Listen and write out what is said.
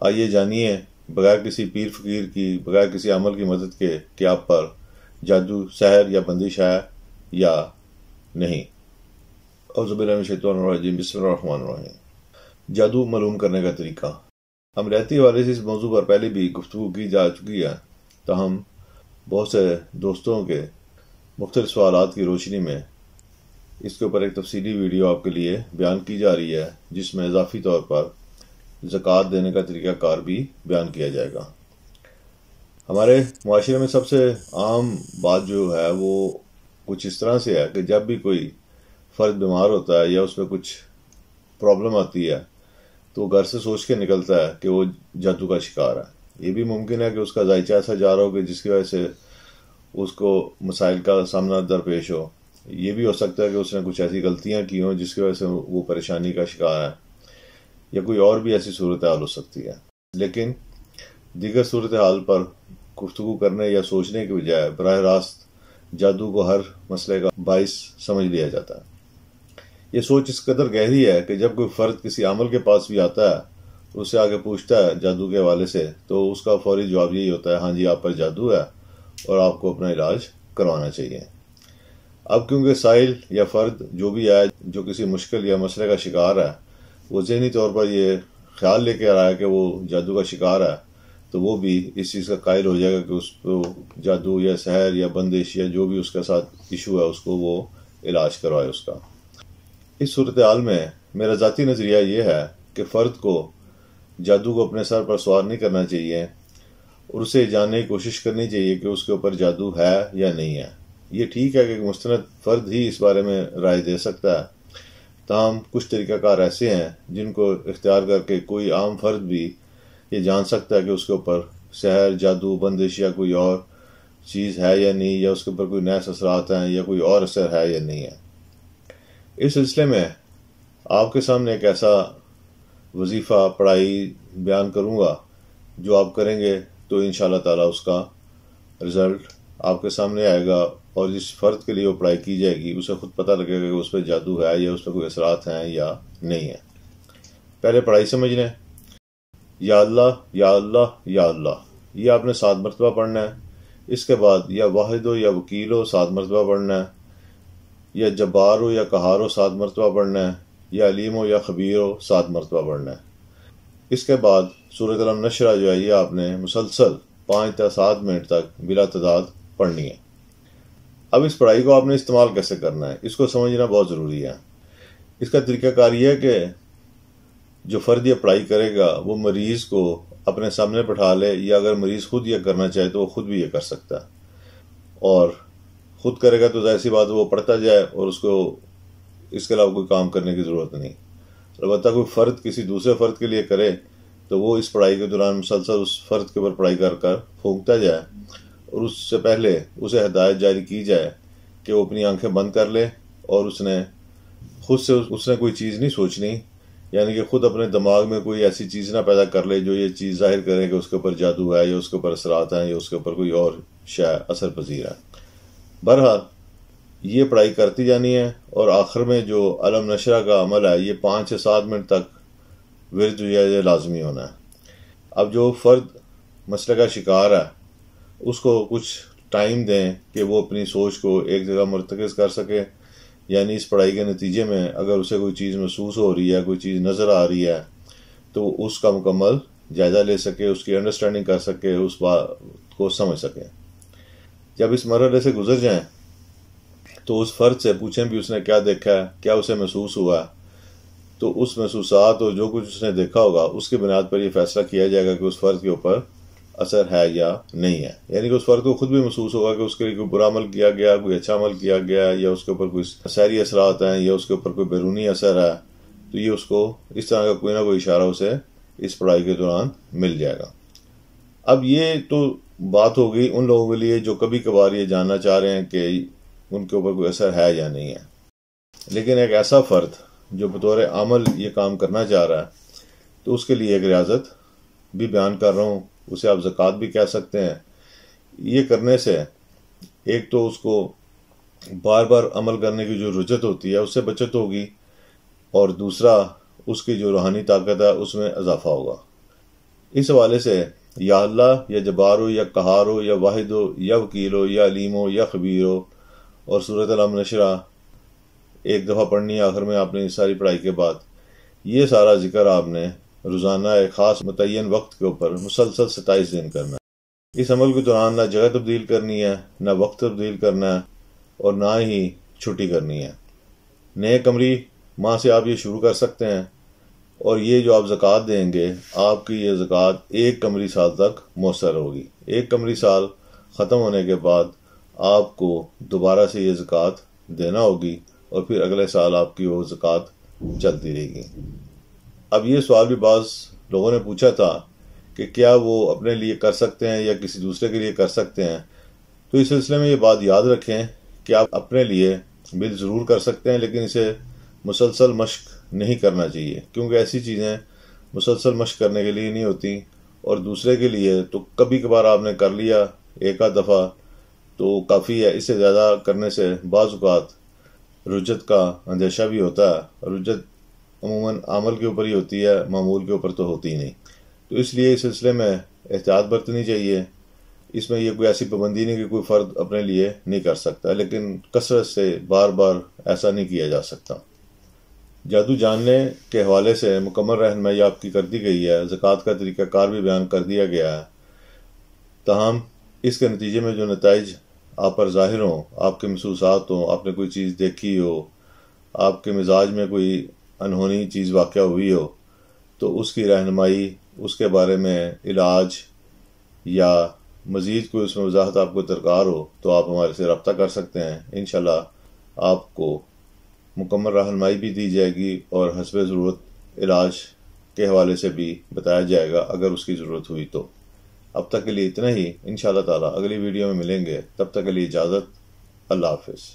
آئیے جانیے بغیر کسی پیر فقیر کی، بغیر کسی عمل کی مدد کے کہ آپ پر جادو، سحر یا بندش ہے یا نہیں۔ اعوذ باللہ من الشیطان الرجیم، بسم اللہ الرحمن الرحیم۔ جادو معلوم کرنے کا طریقہ۔ عملیاتی حوالے سے اس موضوع پر پہلے بھی گفتگو کی جا چکی ہے، تاہم بہت سے دوستوں کے مختلف سوالات کی روشنی میں اس کے اوپر ایک تفصیلی ویڈیو آپ کے لیے بیان کی جا رہی ہے، جس میں اضافی طور پر زکوٰۃ دینے کا طریقہ کار بھی بیان کیا جائے گا۔ ہمارے معاشرے میں سب سے عام بات جو ہے وہ کچھ اس طرح سے ہے کہ جب بھی کوئی فرد بیمار ہوتا ہے یا اس میں کچھ پرابلم آتی ہے تو وہ گھر سے سوچ کے نکلتا ہے کہ وہ جادو کا شکار ہے۔ یہ بھی ممکن ہے کہ اس کا ذائچہ ایسا جا رہا ہو کہ جس کی وجہ سے اس کو مسائل کا سامنا درپیش ہو۔ یہ بھی ہو سکتا ہے کہ اس نے کچھ ایسی غلطیاں کی ہوں جس کی وجہ سے وہ پریشانی کا شکار ہے، یا کوئی اور بھی ایسی صورتحال ہو سکتی ہے۔ لیکن دیگر صورتحال پر گفتگو کرنے یا سوچنے کے بجائے براہ راست جادو کو ہر مسئلے کا باعث سمجھ لیا جاتا ہے۔ یہ سوچ اس قدر گہری ہے کہ جب کوئی فرد کسی عامل کے پاس بھی آتا ہے، اس سے آگے پوچھتا ہے جادو کے حوالے سے، تو اس کا فوری جواب یہی ہوتا ہے، ہاں جی آپ پر جادو ہے اور آپ کو اپنا علاج کروانا چاہیے۔ اب کیونکہ سائل یا فرد جو بھی ہے جو کسی مشکل یا مسئلے کا شکار ہے، وہ ذہنی طور پر یہ خیال لے کے آ رہا ہے کہ وہ جادو کا شکار ہے، تو وہ بھی اس چیز کا قائل ہو جائے گا کہ اس کو جادو یا سحر یا بندش یا جو بھی اس کے ساتھ ایشو ہے اس کو وہ علاج کروائے اس کا۔ اس صورتحال میں میرا ذاتی نظریہ یہ ہے کہ فرد کو جادو کو اپنے سر پر سوار نہیں کرنا چاہیے اور اسے جاننے کی کوشش کرنی چاہیے کہ اس کے اوپر جادو ہے یا نہیں ہے۔ یہ ٹھیک ہے کہ مستند فرد ہی اس بارے میں رائے دے سکتا ہے، تاہم کچھ طریقہ کار ایسے ہیں جن کو اختیار کر کے کوئی عام فرد بھی یہ جان سکتا ہے کہ اس کے اوپر سحر، جادو، بندش یا کوئی اور چیز ہے یا نہیں، یا اس کے اوپر کوئی نیس اثرات ہیں یا کوئی اور اثر ہے یا نہیں ہے۔ اس سلسلے میں آپ کے سامنے ایک ایسا وظیفہ پڑھائی بیان کروں گا جو آپ کریں گے تو انشاءاللہ تعالی اس کا رزلٹ آپ کے سامنے آئے گا، اور جس فرد کے لیے وہ پڑھائی کی جائے گی اسے خود پتہ لگے گا کہ اس پہ جادو ہے یا اس پہ کوئی اثرات ہیں یا نہیں ہیں۔ پہلے پڑھائی سمجھ لیں۔ یا اللہ یا اللہ یا اللہ، یہ آپ نے 7 مرتبہ پڑھنا ہے۔ اس کے بعد یا واحد ہو یا وکیل ہو 7 مرتبہ پڑھنا ہے، یا جبار ہو یا قہار ہو 7 مرتبہ پڑھنا ہے، یا علیم ہو یا خبیر ہو 7 مرتبہ پڑھنا ہے۔ اس کے بعد سورۃ الم نشرہ جو ہے یہ آپ نے مسلسل 5 تا 7 منٹ تک بلا تعداد پڑھنی ہے۔ اب اس پڑھائی کو آپ نے استعمال کیسے کرنا ہے، اس کو سمجھنا بہت ضروری ہے۔ اس کا طریقہ کار یہ ہے کہ جو فرد یہ پڑھائی کرے گا وہ مریض کو اپنے سامنے بٹھا لے، یا اگر مریض خود یہ کرنا چاہے تو وہ خود بھی یہ کر سکتا ہے، اور خود کرے گا تو ظاہر سی بات وہ پڑھتا جائے اور اس کو اس کے علاوہ کوئی کام کرنے کی ضرورت نہیں۔ البتہ کوئی فرد کسی دوسرے فرد کے لیے کرے تو وہ اس پڑھائی کے دوران مسلسل اس فرد کے اوپر پڑھائی کر کر پھونکتا جائے، اور اس سے پہلے اسے ہدایت جاری کی جائے کہ وہ اپنی آنکھیں بند کر لے، اور اس نے خود سے اس نے کوئی چیز نہیں سوچنی، یعنی کہ خود اپنے دماغ میں کوئی ایسی چیز نہ پیدا کر لے جو یہ چیز ظاہر کرے کہ اس کے اوپر جادو ہے یا اس کے اوپر اثرات ہیں یا اس کے اوپر کوئی اور شے اثر پذیر ہے۔ بہرحال یہ پڑھائی کرتی جانی ہے، اور آخر میں جو علم نشرہ کا عمل ہے یہ 5 سے 7 منٹ تک ورد جو ہے یہ لازمی ہونا ہے۔ اب جو فرد مسئلے کا شکار ہے اس کو کچھ ٹائم دیں کہ وہ اپنی سوچ کو ایک جگہ مرتکز کر سکے، یعنی اس پڑھائی کے نتیجے میں اگر اسے کوئی چیز محسوس ہو رہی ہے، کوئی چیز نظر آ رہی ہے، تو اس کا مکمل جائزہ لے سکے، اس کی انڈرسٹینڈنگ کر سکے، اس بات کو سمجھ سکے۔ جب اس مرحلے سے گزر جائیں تو اس فرد سے پوچھیں بھی اس نے کیا دیکھا ہے، کیا اسے محسوس ہوا ہے، تو اس محسوسات اور جو کچھ اس نے دیکھا ہوگا اس کی بنیاد پر یہ فیصلہ کیا جائے گا کہ اس فرد کے اوپر اثر ہے یا نہیں ہے۔ یعنی کہ اس فرد کو خود بھی محسوس ہوگا کہ اس کے لیے کوئی برا عمل کیا گیا، کوئی اچھا عمل کیا گیا، یا اس کے اوپر کوئی سحری اثرات ہیں یا اس کے اوپر کوئی بیرونی اثر ہے، تو یہ اس کو اس طرح کا کوئی نہ کوئی اشارہ اسے اس پڑھائی کے دوران مل جائے گا۔ اب یہ تو بات ہو گئی ان لوگوں کے لیے جو کبھی کبھار یہ جاننا چاہ رہے ہیں کہ ان کے اوپر کوئی اثر ہے یا نہیں ہے۔ لیکن ایک ایسا فرد جو بطور عمل یہ کام کرنا چاہ رہا ہے تو اس کے لیے ایک ریاضت بھی بیان کر رہا ہوں، اسے آپ زکوٰۃ بھی کہہ سکتے ہیں۔ یہ کرنے سے ایک تو اس کو بار بار عمل کرنے کی جو رجحت ہوتی ہے اس سے بچت ہوگی، اور دوسرا اس کی جو روحانی طاقت ہے اس میں اضافہ ہوگا۔ اس حوالے سے یا اللہ یا جبار ہو یا قہار ہو یا واحد ہو یا وکیل ہو یا علیم ہو یا خبیر ہو، اور سورۃ العلم نشرہ ایک دفعہ پڑھنی ہے آخر میں آپ نے اس ساری پڑھائی کے بعد۔ یہ سارا ذکر آپ نے روزانہ ایک خاص متعین وقت کے اوپر مسلسل 27 دن کرنا ہے۔ اس عمل کے دوران نہ جگہ تبدیل کرنی ہے، نہ وقت تبدیل کرنا ہے، اور نہ ہی چھٹی کرنی ہے۔ نئے قمری ماہ سے آپ یہ شروع کر سکتے ہیں، اور یہ جو آپ زکوٰۃ دیں گے، آپ کی یہ زکوٰۃ 1 قمری سال تک مؤثر ہوگی۔ 1 قمری سال ختم ہونے کے بعد آپ کو دوبارہ سے یہ زکوٰۃ دینا ہوگی، اور پھر اگلے سال آپ کی وہ زکوٰۃ چلتی رہے گی۔ اب یہ سوال بھی بعض لوگوں نے پوچھا تھا کہ کیا وہ اپنے لیے کر سکتے ہیں یا کسی دوسرے کے لیے کر سکتے ہیں، تو اس سلسلے میں یہ بات یاد رکھیں کہ آپ اپنے لیے بل ضرور کر سکتے ہیں، لیکن اسے مسلسل مشق نہیں کرنا چاہیے، کیونکہ ایسی چیزیں مسلسل مشق کرنے کے لیے نہیں ہوتی، اور دوسرے کے لیے تو کبھی کبھار آپ نے کر لیا 1 دفعہ تو کافی ہے۔ اس سے زیادہ کرنے سے بعض اوقات رجت کا اندیشہ بھی ہوتا ہے، اور رجت عموماً عمل کے اوپر ہی ہوتی ہے، معمول کے اوپر تو ہوتی ہی نہیں۔ تو اس لیے اس سلسلے میں احتیاط برتنی چاہیے۔ اس میں یہ کوئی ایسی پابندی نہیں کہ کوئی فرد اپنے لیے نہیں کر سکتا، لیکن کثرت سے بار بار ایسا نہیں کیا جا سکتا۔ جادو جاننے کے حوالے سے مکمل رہنمائی آپ کی کر دی گئی ہے، زکوٰۃ کا طریقہ کار بھی بیان کر دیا گیا ہے، تاہم اس کے نتیجے میں جو نتائج آپ پر ظاہر ہوں، آپ کے محسوسات ہوں، آپ نے کوئی چیز دیکھی ہو، آپ کے مزاج میں کوئی انہونی چیز واقع ہوئی ہو، تو اس کی رہنمائی، اس کے بارے میں علاج یا مزید کوئی اس میں وضاحت آپ کو درکار ہو تو آپ ہمارے سے رابطہ کر سکتے ہیں۔ انشاءاللہ آپ کو مکمل رہنمائی بھی دی جائے گی، اور حسب ضرورت علاج کے حوالے سے بھی بتایا جائے گا اگر اس کی ضرورت ہوئی تو۔ اب تک کے لیے اتنا ہی، انشاءاللہ تعالی اگلی ویڈیو میں ملیں گے، تب تک کے لیے اجازت، اللہ حافظ۔